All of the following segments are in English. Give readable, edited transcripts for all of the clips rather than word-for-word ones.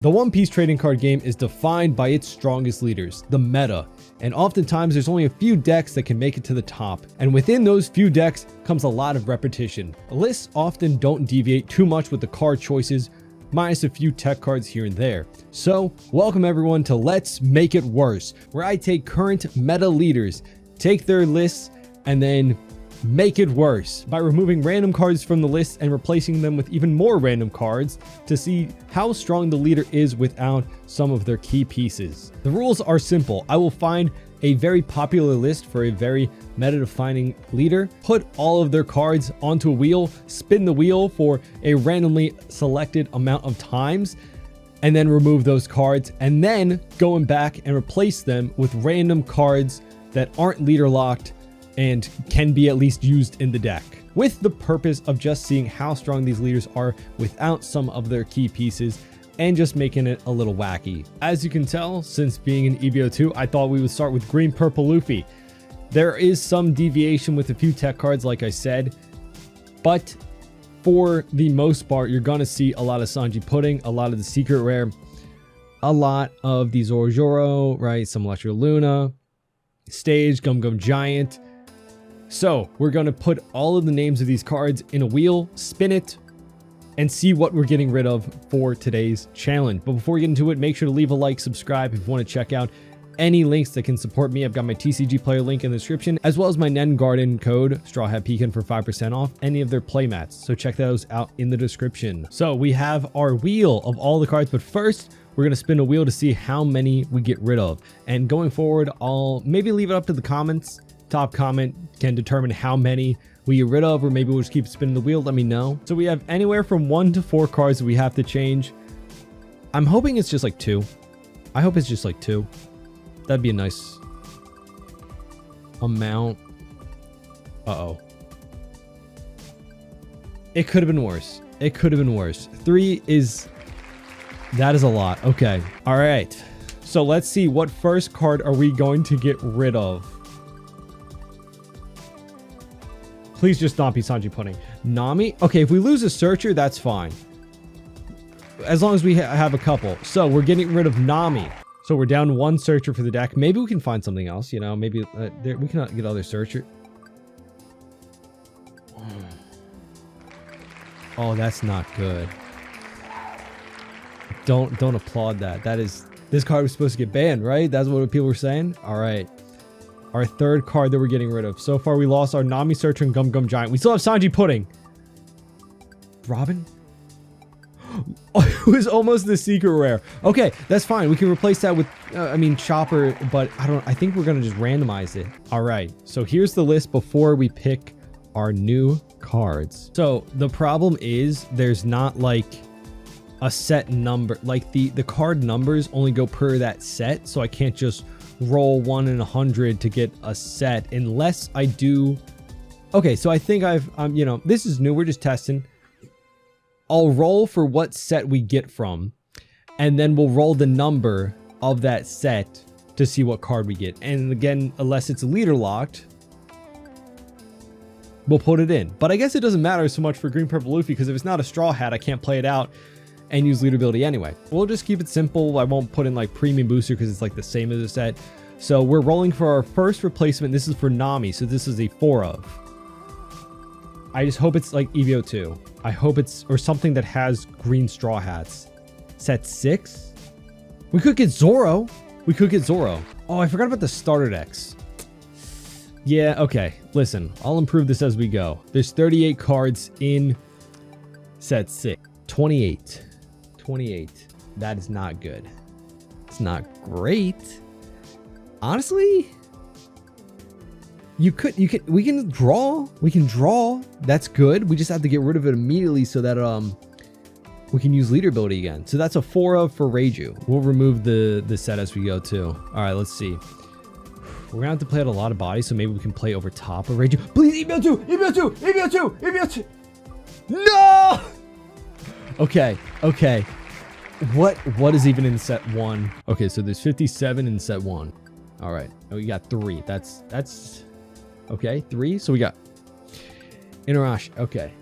The One Piece trading card game is defined by its strongest leaders, the meta, and oftentimes there's only a few decks that can make it to the top, and within those few decks comes a lot of repetition. Lists often don't deviate too much with the card choices, minus a few tech cards here and there. So, welcome everyone to Let's Make It Worse, where I take current meta leaders, take their lists, and then make it worse by removing random cards from the list and replacing them with even more random cards to see how strong the leader is without some of their key pieces. The rules are simple. I will find a very popular list for a very meta-defining leader, put all of their cards onto a wheel, spin the wheel for a randomly selected amount of times, and then remove those cards, and then going back and replace them with random cards that aren't leader locked and can be at least used in the deck, with the purpose of just seeing how strong these leaders are without some of their key pieces and just making it a little wacky. As you can tell, since being an EB02, I thought we would start with green purple Luffy. There is some deviation with a few tech cards, like I said, but for the most part, you're gonna see a lot of Sanji Pudding, a lot of the secret rare, a lot of the Zoro, right? Some Electro Luna, Stage, Gum Gum Giant. So we're going to put all of the names of these cards in a wheel, spin it, and see what we're getting rid of for today's challenge. But before we get into it, make sure to leave a like, subscribe if you want to check out any links that can support me. I've got my TCG player link in the description, as well as my Nen Garden code, Straw Hat Pecan, for 5% off any of their playmats. So check those out in the description. So we have our wheel of all the cards, but first we're going to spin a wheel to see how many we get rid of. And going forward, I'll maybe leave it up to the comments. Top comment can determine how many we get rid of, or maybe we'll just keep spinning the wheel. Let me know. So we have anywhere from 1 to 4 cards that we have to change. I'm hoping it's just like 2. I hope it's just like 2. That'd be a nice amount. Uh-oh. It could have been worse. It could have been worse. 3 is... that is a lot. Okay. All right. So let's see. What first card are we going to get rid of? Please just not be Sanji Pudding. Nami? Okay, if we lose a searcher, that's fine. As long as we have a couple. So we're getting rid of Nami. So we're down 1 searcher for the deck. Maybe we can find something else, you know. Maybe we cannot get other searcher. Oh, that's not good. Don't applaud that. That is... this card was supposed to get banned, right? That's what people were saying? All right. Our third card that we're getting rid of. So far, we lost our Nami Searcher and Gum Gum Giant. We still have Sanji Pudding. Robin? Oh, it was almost the secret rare. Okay, that's fine. We can replace that with, Chopper, but I think we're going to just randomize it. All right, so here's the list before we pick our new cards. So the problem is there's not like a set number. Like the card numbers only go per that set, so I can't just roll 1 in 100 to get a set unless I do. Okay, so I think this is new. We're just testing. I'll roll for what set we get from, and then we'll roll the number of that set to see what card we get. And again, unless it's leader locked, we'll put it in. But I guess it doesn't matter so much for green purple Luffy, because if it's not a straw hat, I can't play it out and use leader ability anyway. We'll just keep it simple. I won't put in like premium booster because it's like the same as a set. So we're rolling for our first replacement. This is for Nami, so this is a 4 of. I just hope it's like EB02. I hope it's, or something that has green straw hats. Set 6? We could get Zoro. We could get Zoro. Oh, I forgot about the starter decks. Yeah, okay. Listen, I'll improve this as we go. There's 38 cards in set 6. 28. That is not good. It's not great. Honestly, we can draw. That's good. We just have to get rid of it immediately so that we can use leader ability again. So that's a 4 of for Reiju. We'll remove the set as we go too. All right, let's see. We're gonna have to play out a lot of bodies, so maybe we can play over top of Reiju. Please, EB02. No. Okay. What is even in set 1? Okay, so there's 57 in set 1. All right. Oh, we got 3. That's okay. 3. So we got Inarashi. Okay.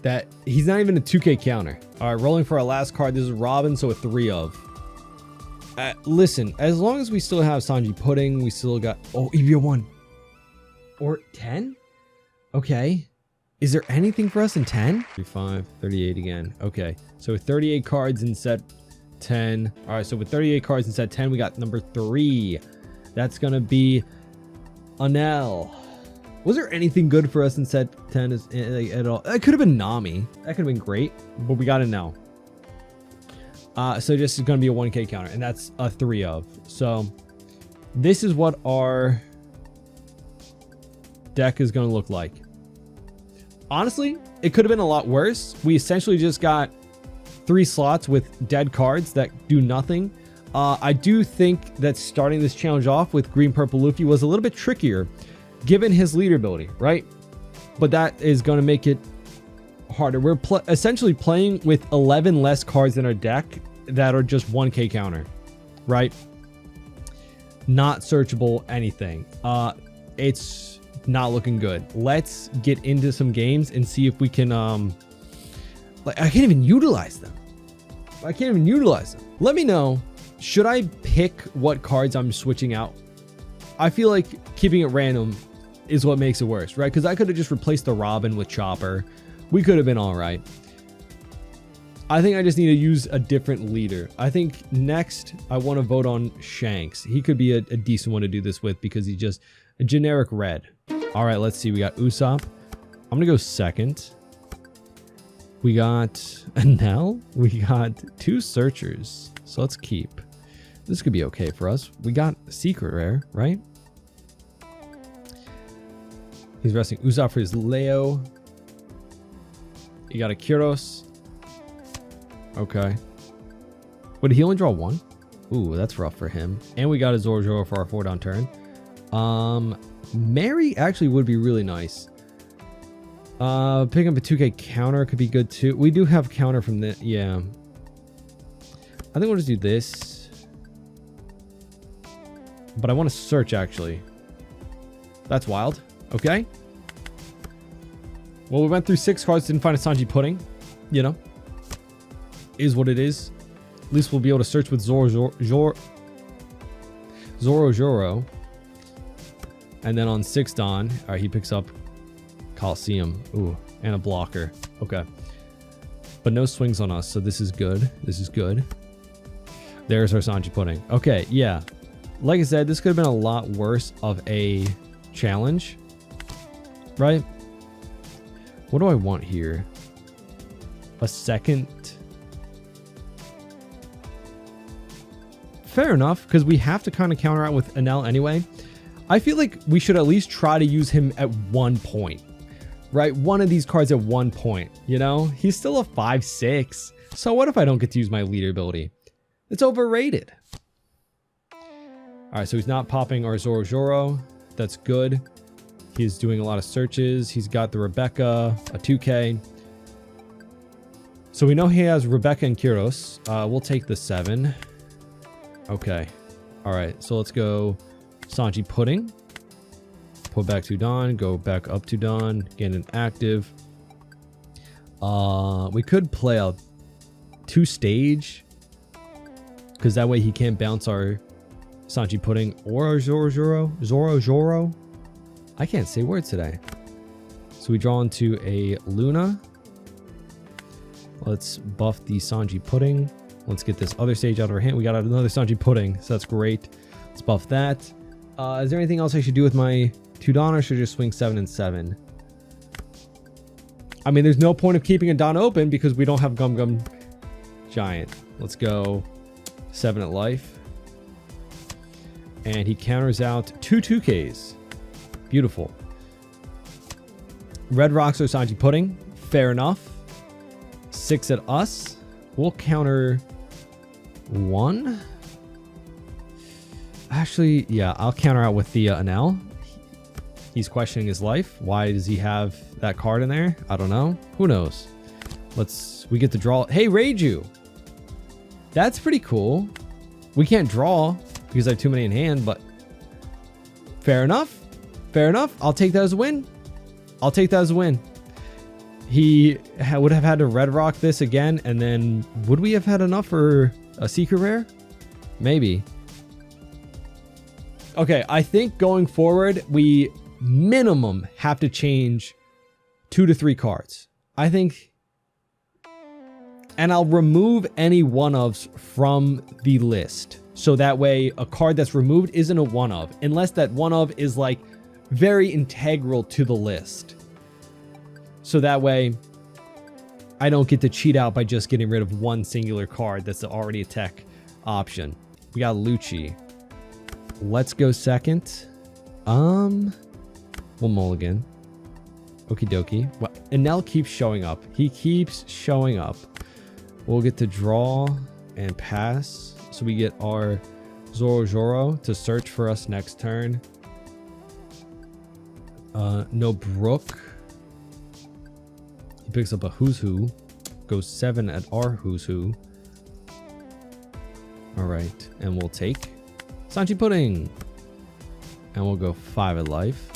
that he's not even a 2K counter. All right, rolling for our last card. This is Robin, so a 3 of. Listen, as long as we still have Sanji Pudding, we still got... Oh, EB01. Or 10? Okay. Is there anything for us in 10? 35, 38 again. Okay, so with 38 cards in set 10. All right, so with 38 cards in set 10, we got number 3. That's going to be Anel. Was there anything good for us in set 10 at all? It could have been Nami. That could have been great, but we got it now. So just is going to be a 1K counter, and that's a 3 of. So this is what our deck is going to look like. Honestly, it could have been a lot worse. We essentially just got 3 slots with dead cards that do nothing. I do think that starting this challenge off with Green Purple Luffy was a little bit trickier given his leader ability, right? But that is going to make it harder. We're essentially playing with 11 less cards in our deck that are just 1K counter, right? Not searchable anything. It's not looking good. Let's get into some games and see if we can like, I can't even utilize them. Let me know, should I pick what cards I'm switching out? I feel like keeping it random is what makes it worse, right? Because I could have just replaced the Robin with Chopper. We could have been all right. I think I just need to use a different leader. I think next I want to vote on Shanks. He could be a decent one to do this with because he's just a generic red. All right, let's see. We got Usopp. I'm going to go second. We got Anel. We got 2 searchers. So let's keep. This could be okay for us. We got secret rare, right? He's resting Usopp for his Leo. You got a Kyros. Okay. But did he only draw 1? Ooh, that's rough for him. And we got a Zoro for our 4-down turn. Mary actually would be really nice. Picking up a 2K counter could be good too. We do have counter from the... Yeah. I think we'll just do this. But I want to search, actually. That's wild. Okay. Well, we went through 6 cards, didn't find a Sanji Pudding. You know. Is what it is. At least we'll be able to search with Zoro. And then on 6 Dawn, all right, he picks up Coliseum. Ooh, and a blocker. Okay. But no swings on us, so this is good. This is good. There's our Sanji Pudding. Okay, yeah. Like I said, this could have been a lot worse of a challenge. Right? What do I want here? A second... Fair enough, because we have to kind of counter out with Anel anyway. I feel like we should at least try to use him at one point, right? One of these cards at one point, you know? He's still a 5/6. So what if I don't get to use my leader ability? It's overrated. All right, so he's not popping our Zoro. That's good. He's doing a lot of searches. He's got the Rebecca, a 2K. So we know he has Rebecca and Kyros. We'll take the 7. Okay. All right, so let's go Sanji Pudding. Put back to Dawn. Go back up to Dawn. Get an active. We could play a 2 stage. Because that way he can't bounce our Sanji Pudding or our Zoro. I can't say words today. So we draw into a Luna. Let's buff the Sanji Pudding. Let's get this other stage out of our hand. We got another Sanji Pudding, so that's great. Let's buff that. Is there anything else I should do with my 2 Dawn, or should I just swing 7 and 7? I mean, there's no point of keeping a Dawn open because we don't have Gum Gum Giant. Let's go 7 at life. And he counters out 2 2Ks. Beautiful. Red Rocks or Sanji Pudding. Fair enough. 6 at us. We'll counter 1. Actually, yeah, I'll counter out with the Anel. He's questioning his life. Why does he have that card in there? I don't know. Who knows? We get to draw. Hey, Reiju. That's pretty cool. We can't draw because I have too many in hand, but fair enough. Fair enough. I'll take that as a win. He would have had to red rock this again, and then would we have had enough for a secret rare? Maybe. Okay, I think going forward, we minimum have to change 2 to 3 cards. I think. And I'll remove any one-ofs from the list. So that way, a card that's removed isn't a one-of. Unless that one-of is like very integral to the list. So that way, I don't get to cheat out by just getting rid of one singular card that's already a tech option. We got Lucci. Let's go second. We'll mulligan. Okie dokie. Well, Enel keeps showing up. He keeps showing up. We'll get to draw and pass. So we get our Zoro to search for us next turn. No Brook. He picks up a Who's Who. Goes 7 at our Who's Who. Alright. And we'll take Sanchi Pudding. And we'll go 5 at life.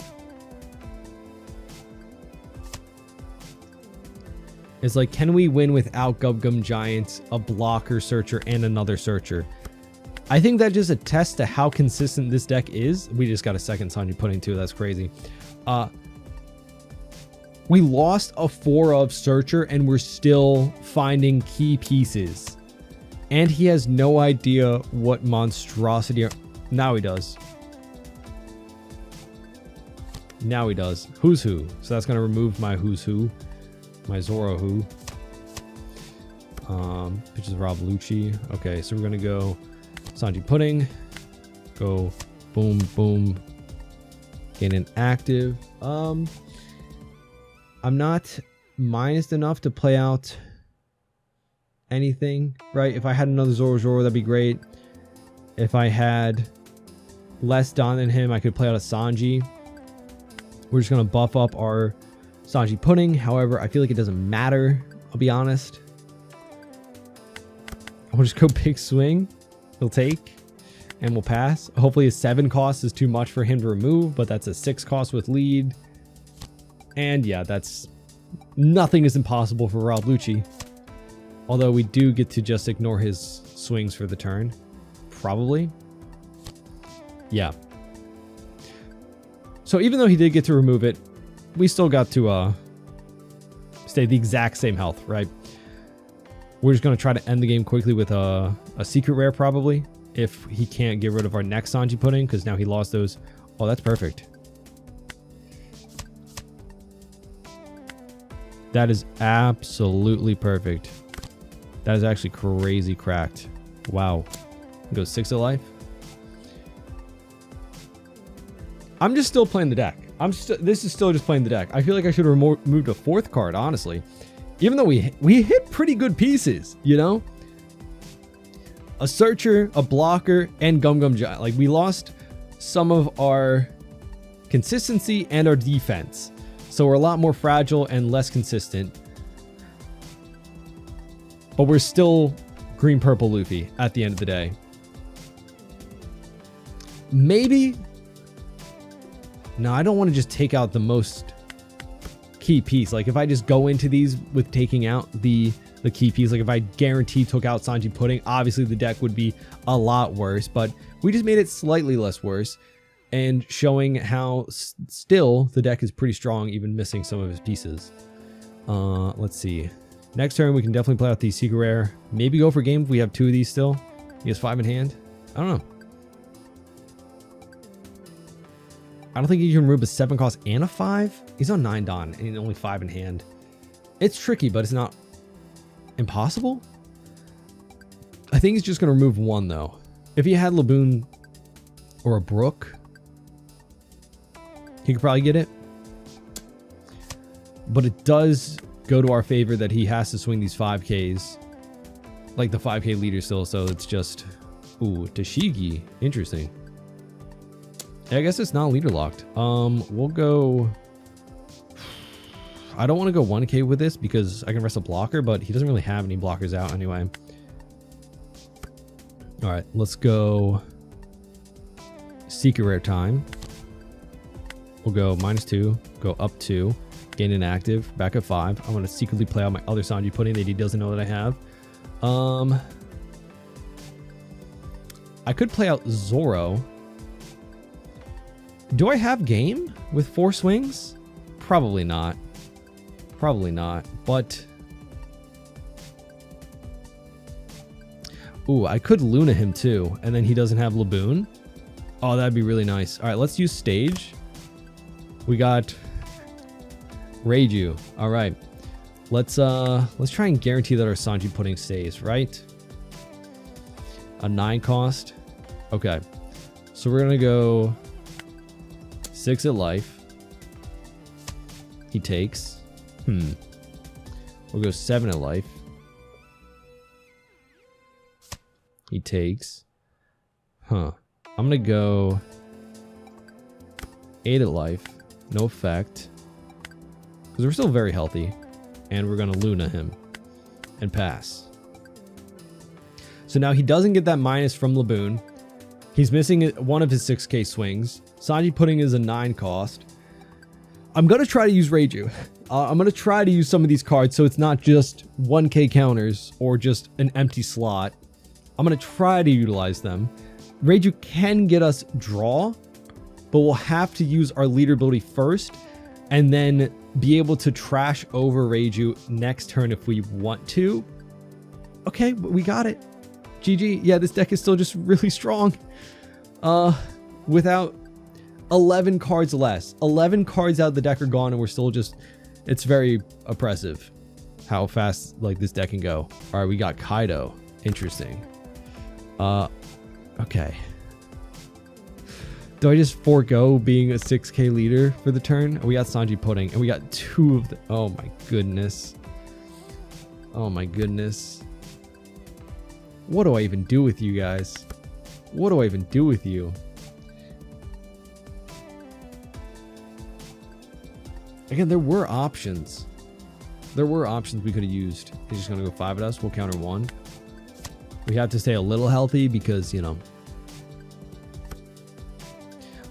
It's like, can we win without Gum Gum Giants, a blocker searcher, and another searcher? I think that just attests to how consistent this deck is. We just got a second Sanji Pudding too. That's crazy. We lost a 4 of searcher and we're still finding key pieces. And he has no idea what monstrosity are. Now he does. Now he does. Who's Who. So that's going to remove my Who's Who. My Zoro Who. Which is Rob Lucci. Okay, so we're going to go Sanji Pudding. Go boom, boom. Get an active. I'm not minused enough to play out anything, right? If I had another Zoro, that'd be great. If I had less Don than him, I could play out a Sanji. We're just going to buff up our Sanji Pudding. However, I feel like it doesn't matter. I'll be honest. We'll just go big swing. He'll take. And we'll pass. Hopefully a 7 cost is too much for him to remove. But that's a 6 cost with lead. And yeah, that's... Nothing is impossible for Rob Lucci. Although we do get to just ignore his swings for the turn. Probably. Yeah. So even though he did get to remove it, we still got to stay the exact same health, right? We're just going to try to end the game quickly with a secret rare, probably. If he can't get rid of our next Sanji Pudding, because now he lost those. Oh, that's perfect. That is absolutely perfect. That is actually crazy cracked. Wow. Go 6 of life. I'm just still playing the deck. This is still just playing the deck. I feel like I should have moved a 4th card, honestly. Even though we hit pretty good pieces, you know? A searcher, a blocker, and Gum Gum Giant. Like, we lost some of our consistency and our defense. So we're a lot more fragile and less consistent. But we're still green-purple Luffy at the end of the day. Maybe... No, I don't want to just take out the most key piece. Like, if I just go into these with taking out the key piece, like if I guarantee took out Sanji Pudding, obviously the deck would be a lot worse. But we just made it slightly less worse. And showing how still the deck is pretty strong, even missing some of his pieces. Let's see. Next turn, we can definitely play out the secret rare. Maybe go for game if we have 2 of these still. He has 5 in hand. I don't know. I don't think he can remove a 7 cost and a 5. He's on 9 Don and only 5 in hand. It's tricky, but it's not impossible. I think he's just going to remove 1, though. If he had Laboon or a Brook, he could probably get it. But it does go to our favor that he has to swing these 5Ks. Like the 5K leader still, so it's just... Ooh, Tashigi. Interesting. I guess it's not leader locked. We'll go... I don't want to go 1K with this because I can rest a blocker, but he doesn't really have any blockers out anyway. Alright, let's go... Secret rare time. We'll go -2, go up 2. Gain an active. Back at 5. I'm going to secretly play out my other Sanji Pudding that he doesn't know that I have. I could play out Zoro. Do I have game with 4 swings? Probably not. Probably not. But... ooh, I could Luna him too, and then he doesn't have Laboon. Oh, that'd be really nice. All right, let's use stage. We got Reiju. All right, let's try and guarantee that our Sanji Pudding stays, right? A 9 cost. Okay, so we're gonna go 6 at life. He takes. We'll go 7 at life. He takes. I'm gonna go 8 at life. No effect. Because we're still very healthy. And we're gonna Luna him. And pass. So now he doesn't get that minus from Laboon. He's missing one of his 6k swings. Sanji Pudding is a 9 cost. I'm gonna try to use Reiju. I'm gonna try to use some of these cards so it's not just 1k counters or just an empty slot. I'm going to try to utilize them. Reiju can get us draw, but we'll have to use our leader ability first and then be able to trash over Reiju next turn if we want to. Okay, we got it. GG. Yeah, this deck is still just really strong. Without 11 cards less. 11 cards out of the deck are gone and we're still just... it's very oppressive how fast like this deck can go. All right, we got Kaido. Interesting. Okay. Do I just forego being a 6k leader for the turn? We got Sanji Pudding, and we got 2 of the... oh my goodness. Oh my goodness. What do I even do with you guys? What do I even do with you? Again, there were options. There were options we could have used. He's just going to go 5 at us. We'll counter 1. We have to stay a little healthy because, you know,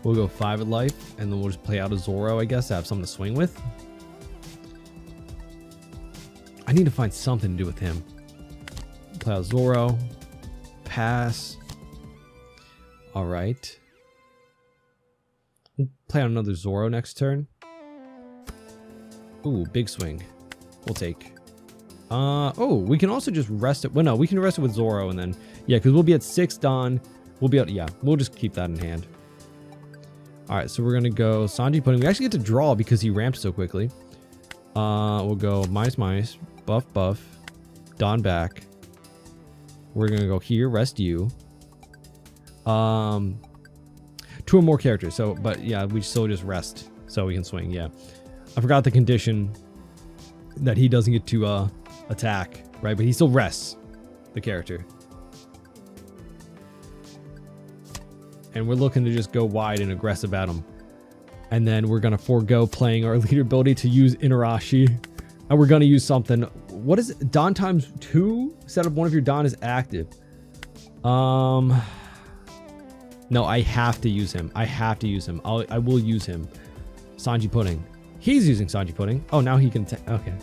we'll go 5 at life and then we'll just play out a Zoro, I guess, to have something to swing with. I need to find something to do with him. Play out Zoro. Pass. All right. We'll play out another Zoro next turn. Ooh, big swing. We'll take. Oh, we can also just rest it. Well, no, we can rest it with Zoro and then, yeah, because we'll be at 6 Dawn. We'll be able, yeah, we'll just keep that in hand. All right, so we're going to go Sanji Pudding. We actually get to draw because he ramped so quickly. We'll go minus, buff, Dawn back. We're going to go here, rest you. 2 or more characters. So, but yeah, we still just rest so we can swing. Yeah. I forgot the condition that he doesn't get to, attack, right? But he still rests the character. And we're looking to just go wide and aggressive at him. And then we're going to forego playing our leader ability to use Inarashi. And we're going to use something. What is it? Dawn times 2? Set up one of your Dawn is active. No, I have to use him. I have to use him. I will use him. Sanji Pudding. He's using Sanji Pudding. Oh, now he can... okay.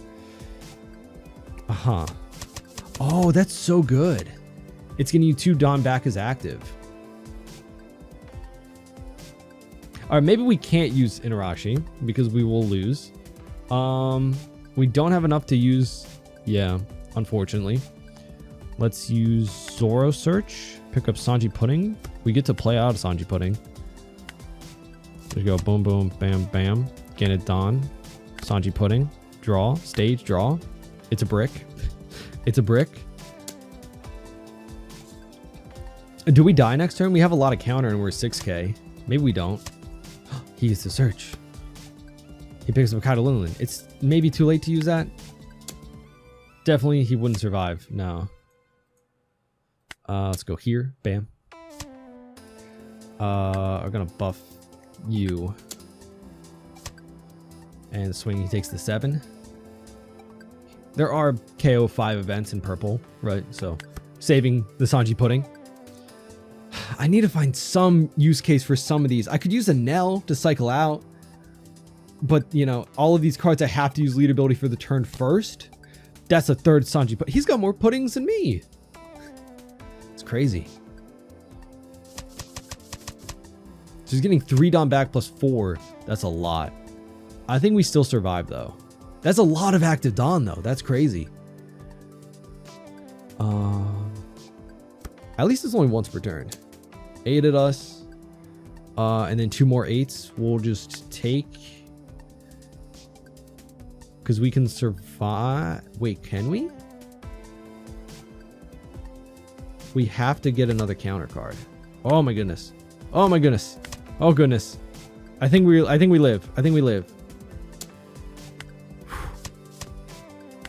Oh, that's so good. It's getting you 2 Dawn back as active. All right, maybe we can't use Inarashi because we will lose. We don't have enough to use. Yeah, unfortunately. Let's use Zoro Search. Pick up Sanji Pudding. We get to play out Sanji Pudding. There you go. Boom, boom, bam, bam. Get it done. Sanji Pudding. Draw. Stage. Draw. It's a brick. It's a brick. Do we die next turn? We have a lot of counter and we're 6k. Maybe we don't. He gets to search. He picks up Kaido Linlin. It's maybe too late to use that. Definitely he wouldn't survive. No. Let's go here. Bam. We're gonna buff you. And swing, he takes the 7. There are KO 5 events in purple, right? So saving the Sanji Pudding. I need to find some use case for some of these. I could use a Nell to cycle out. But, you know, all of these cards I have to use lead ability for the turn first. That's a third Sanji, but he's got more puddings than me. It's crazy. So he's getting 3 Don back plus 4. That's a lot. I think we still survive, though. That's a lot of active Don, though. That's crazy. At least it's only once per turn. 8 at us. And then 2 more 8s. We'll just take... Because we can survive... Wait, can we? We have to get another counter card. Oh my goodness. Oh my goodness. Oh goodness. I think we live. I think we live.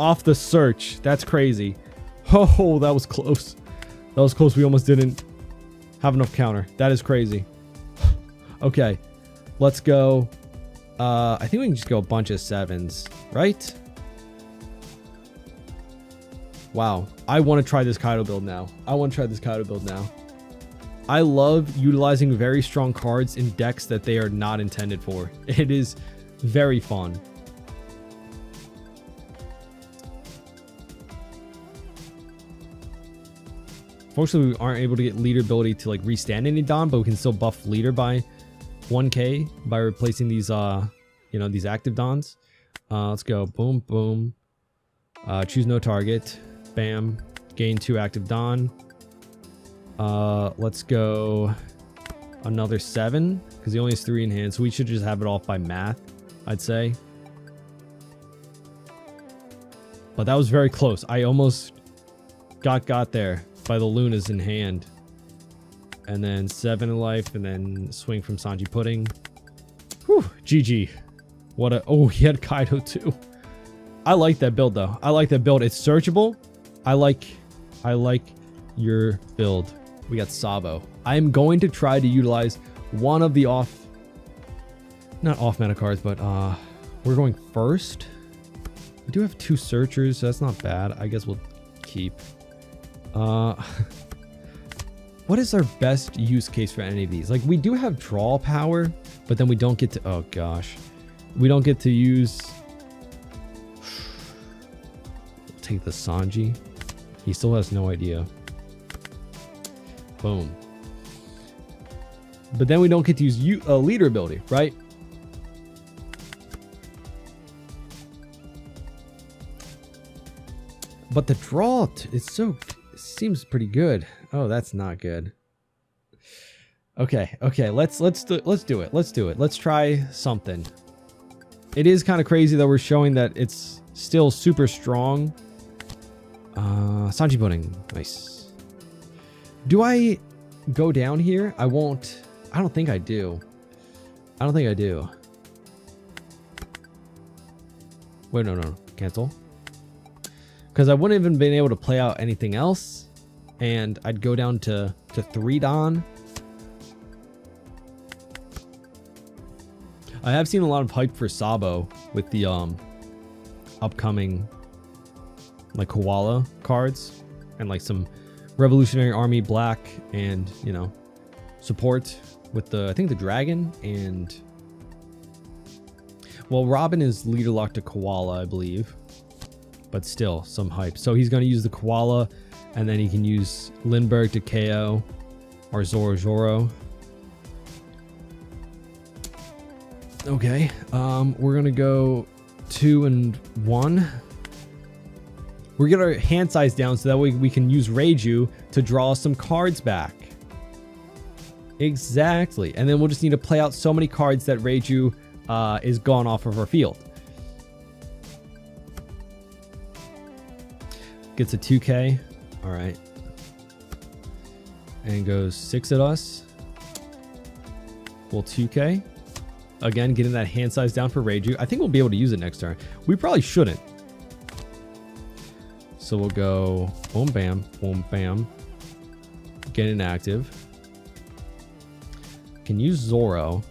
Off the search. That's crazy. Oh, that was close. That was close. We almost didn't have enough counter. That is crazy. Okay. Let's go. I think we can just go a bunch of 7s, right? Wow. I want to try this Kaido build now. I love utilizing very strong cards in decks that they are not intended for. It is very fun. Fortunately, we aren't able to get leader ability to like restand any Don, but we can still buff leader by 1k by replacing these you know, these active Dons. Let's go. Boom, boom. Choose no target. Bam. Gain 2 active Don. Let's go another 7 because he only has 3 in hand, so we should just have it off by math, I'd say. But that was very close. I almost got there by the Lunas in hand. And then 7 in life, and then swing from Sanji Pudding. Whew, GG. What a... Oh, he had Kaido too. I like that build, though. I like that build. It's searchable. I like your build. We got Sabo. I am going to try to utilize one of the not off meta cards, but we're going first. We do have 2 searchers, so that's not bad. I guess we'll keep. What is our best use case for any of these? Like, we do have draw power, but then we don't get to... Oh, gosh. We don't get to use... Take the Sanji. He still has no idea. Boom. But then we don't get to use leader ability, right? But the draw... seems pretty good. Oh, that's not good. Okay, let's do it. Let's try something. It is kind of crazy that we're showing that it's still super strong. Sanji Pudding, nice. Do I go down here? I won't. I don't think I do. Wait, no, cancel. Because I wouldn't even been able to play out anything else, and I'd go down to 3 Don. I have seen a lot of hype for Sabo with the upcoming like Koala cards and like some Revolutionary Army Black and, you know, support with the, I think the Dragon and, well, Robin is leader locked to Koala, I believe, but still some hype. So he's going to use the Koala, and then he can use Lindbergh to KO or Zoro. Okay, we're going to go 2 and 1. We're getting our hand size down so that way we can use Reiju to draw some cards back. Exactly. And then we'll just need to play out so many cards that Reiju is gone off of our field. Gets a 2k. All right. And goes 6 at us. We'll 2k. Again, getting that hand size down for Reiju. I think we'll be able to use it next turn. We probably shouldn't. So we'll go boom, bam. Get inactive. Can use Zoro.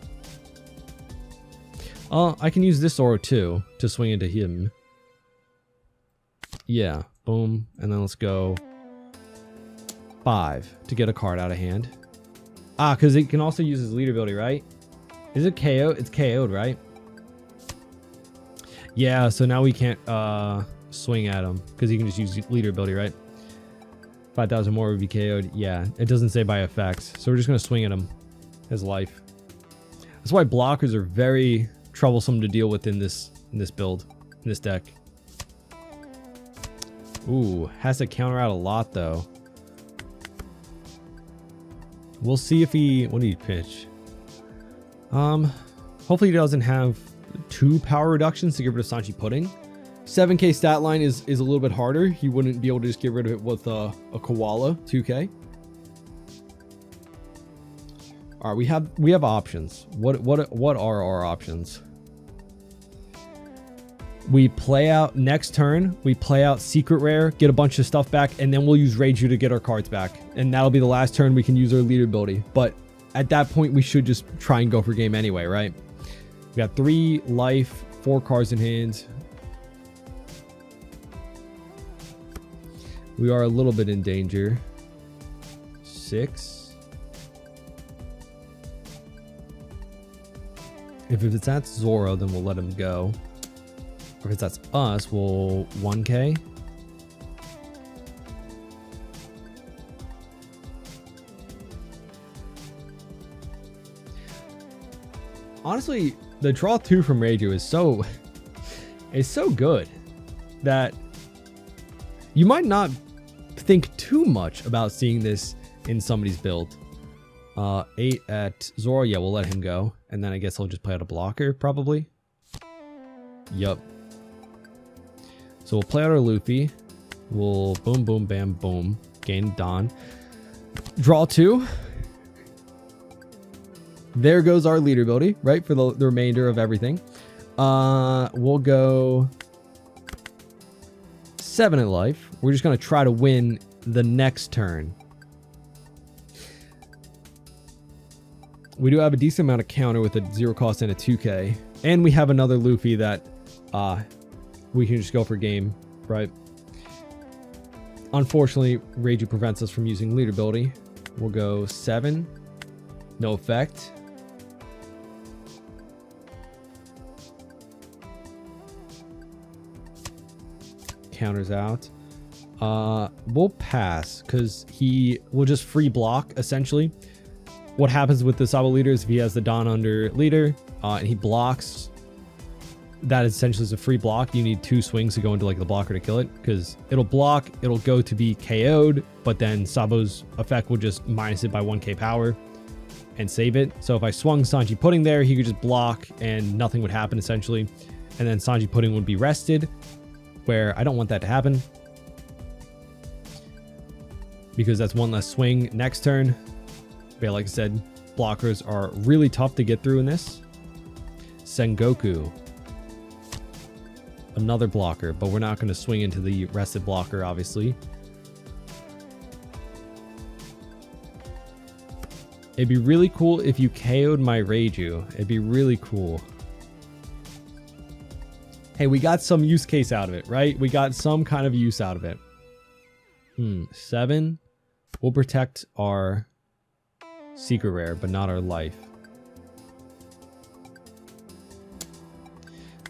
I can use this Zoro too to swing into him. Yeah, boom. And then let's go 5 to get a card out of hand. Because it can also use his leader ability, right? Is it KO? It's KO'd, right? Yeah, so now we can't swing at him because he can just use leader ability, right? 5,000 more would be KO'd. Yeah, it doesn't say by effects. So we're just going to swing at him. His life. That's why blockers are very troublesome to deal with in this build, in this deck. Ooh, has to counter out a lot though. We'll see if he... What did he pitch? Hopefully he doesn't have 2 power reductions to get rid of Sanji Pudding. 7k stat line is a little bit harder. He wouldn't be able to just get rid of it with a koala 2k. All right, we have options. What are our options? We play out next turn. We play out secret rare, get a bunch of stuff back, and then we'll use Reiju to get our cards back. And that'll be the last turn we can use our leader ability. But at that point, we should just try and go for game anyway, right? We got 3 life, 4 cards in hand. We are a little bit in danger. 6. If it's at Zoro, then we'll let him go. Or if that's us, we'll 1k. Honestly, the draw 2 from Reiju is so good that you might not think too much about seeing this in somebody's build. 8 at Zoro, yeah, we'll let him go. And then I guess I'll just play out a blocker, probably. Yup. So we'll play out our Luffy. We'll boom, boom, bam, boom. Gain Don. Draw 2. There goes our leader ability, right? For the remainder of everything. We'll go 7 in life. We're just going to try to win the next turn. We do have a decent amount of counter with a 0 cost and a 2k. And we have another Luffy that we can just go for game, right? Unfortunately, Reiju prevents us from using leader ability. We'll go 7. No effect. Counters out. We'll pass because he will just free block essentially. What happens with the Sabo leader is if he has the Don under leader and he blocks, that essentially is a free block. You need 2 swings to go into like the blocker to kill it because it'll block, it'll go to be KO'd, but then Sabo's effect will just minus it by 1k power and save it. So if I swung Sanji Pudding there, he could just block and nothing would happen essentially. And then Sanji Pudding would be rested, where I don't want that to happen because that's 1 less swing next turn. But like I said, blockers are really tough to get through in this. Sengoku. Another blocker, but we're not going to swing into the rested blocker, obviously. It'd be really cool if you KO'd my Reiju. It'd be really cool. Hey, we got some use case out of it, right? We got some kind of use out of it. 7. We'll protect our secret rare, but not our life.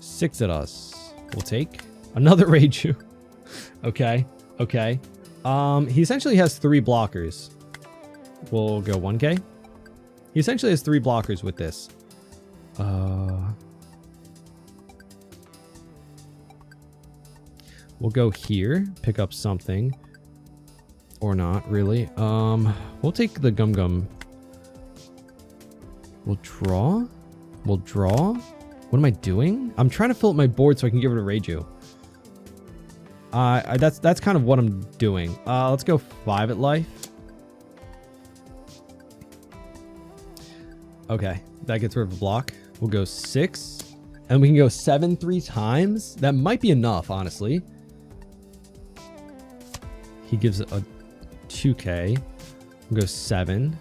6 at us. We'll take another Reiju. Okay. He essentially has 3 blockers. We'll go 1k. He essentially has 3 blockers with this. We'll go here, pick up something. Or not, really. We'll take the Gum Gum. We'll draw. What am I doing? I'm trying to fill up my board so I can get rid of Reiju. That's kind of what I'm doing. Let's go 5 at life. Okay, that gets rid of a block. We'll go 6. And we can go 7 3 times. That might be enough, honestly. He gives a 2k. We'll go 7.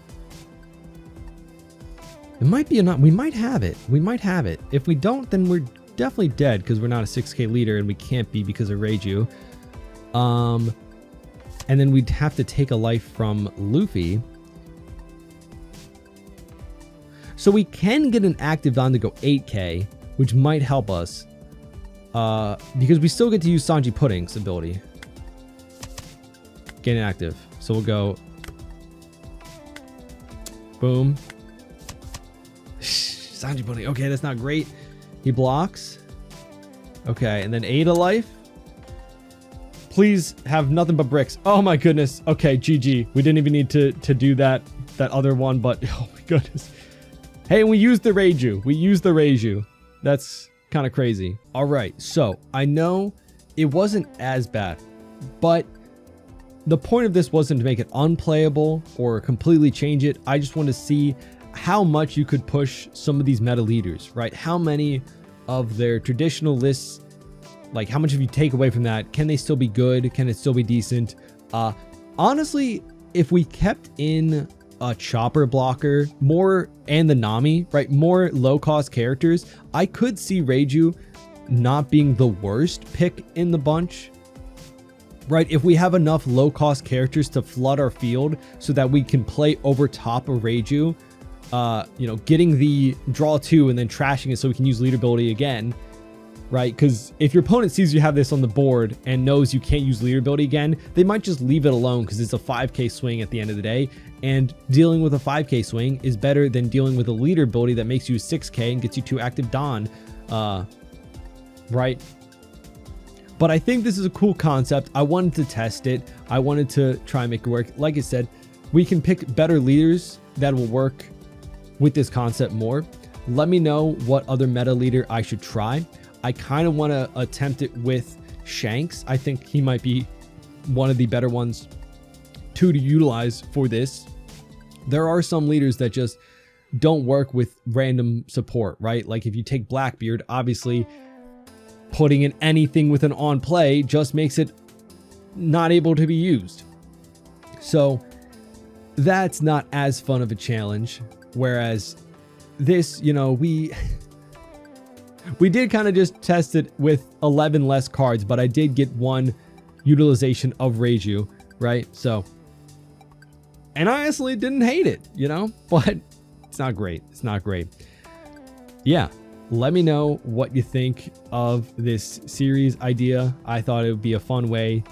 It might be enough. We might have it. If we don't, then we're definitely dead because we're not a 6k leader and we can't be because of Reiju. And then we'd have to take a life from Luffy. So we can get an active Don to go 8k, which might help us. because we still get to use Sanji Pudding's ability. Get inactive. So we'll go boom. Sanji Pudding. Okay, that's not great. He blocks. Okay, and then Ada life. Please have nothing but bricks. Oh my goodness. Okay, GG. We didn't even need to do that other one, but oh my goodness. Hey, we used the Reiju. We used the Reiju. That's kind of crazy. All right, so I know it wasn't as bad, but the point of this wasn't to make it unplayable or completely change it. I just want to see how much you could push some of these meta leaders, right? How many of their traditional lists, like how much if you take away from that, can they still be good? Can it still be decent? Honestly, if we kept in a chopper blocker more and the Nami, right? More low cost characters, I could see Reiju not being the worst pick in the bunch, right? If we have enough low cost characters to flood our field so that we can play over top of Reiju, you know, getting the draw 2 and then trashing it so we can use leader ability again, right? Because if your opponent sees you have this on the board and knows you can't use leader ability again, they might just leave it alone because it's a 5k swing at the end of the day, and dealing with a 5k swing is better than dealing with a leader ability that makes you 6k and gets you 2 active Dawn, right? But I think this is a cool concept. I wanted to test it. I wanted to try and make it work. Like I said, we can pick better leaders that will work with this concept more. Let me know what other meta leader I should try. I kind of want to attempt it with Shanks. I think he might be one of the better ones to utilize for this. There are some leaders that just don't work with random support, right? Like if you take Blackbeard, obviously putting in anything with an on play just makes it not able to be used. So that's not as fun of a challenge. Whereas this, you know, we did kind of just test it with 11 less cards, but I did get 1 utilization of Reiju, right? So, and I honestly didn't hate it, you know, but it's not great. It's not great. Yeah. Let me know what you think of this series idea. I thought it would be a fun way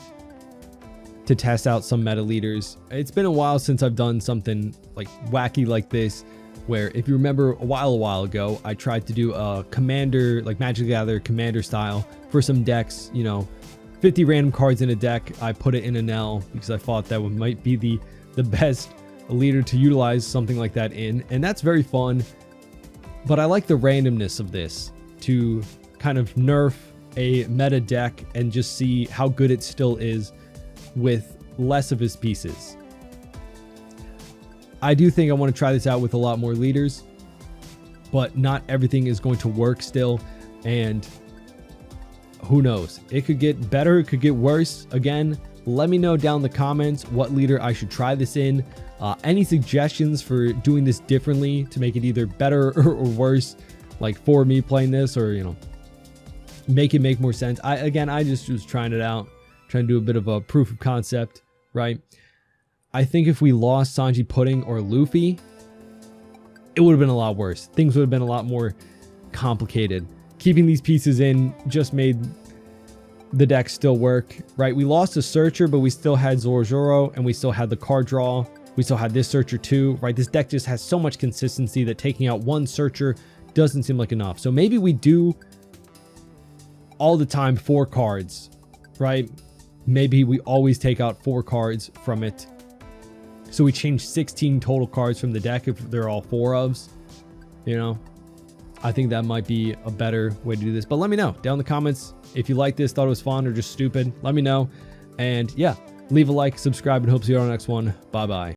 to test out some meta leaders. It's been a while since I've done something like wacky like this, where if you remember a while ago, I tried to do a commander, like Magic the Gathering commander style for some decks, you know, 50 random cards in a deck. I put it in an L because I thought that might be the best leader to utilize something like that in. And that's very fun. But I like the randomness of this to kind of nerf a meta deck and just see how good it still is with less of his pieces. I do think I want to try this out with a lot more leaders, but not everything is going to work still. And who knows? It could get better. It could get worse. Again, let me know down in the comments what leader I should try this in. Any suggestions for doing this differently to make it either better or worse, like for me playing this, or, you know, make it make more sense. I just was trying it out, trying to do a bit of a proof of concept, right? I think if we lost Sanji Pudding or Luffy, it would have been a lot worse. Things would have been a lot more complicated. Keeping these pieces in just made the deck still work, right? We lost a Searcher, but we still had Zoro, and we still had the card draw. We still had this Searcher too, right? This deck just has so much consistency that taking out 1 Searcher doesn't seem like enough. So maybe we do all the time 4 cards, right? Maybe we always take out 4 cards from it. So we change 16 total cards from the deck if they're all 4-ofs, you know? I think that might be a better way to do this. But let me know down in the comments if you like this, thought it was fun, or just stupid. Let me know. And yeah, leave a like, subscribe, and hope to see you on the next one. Bye-bye.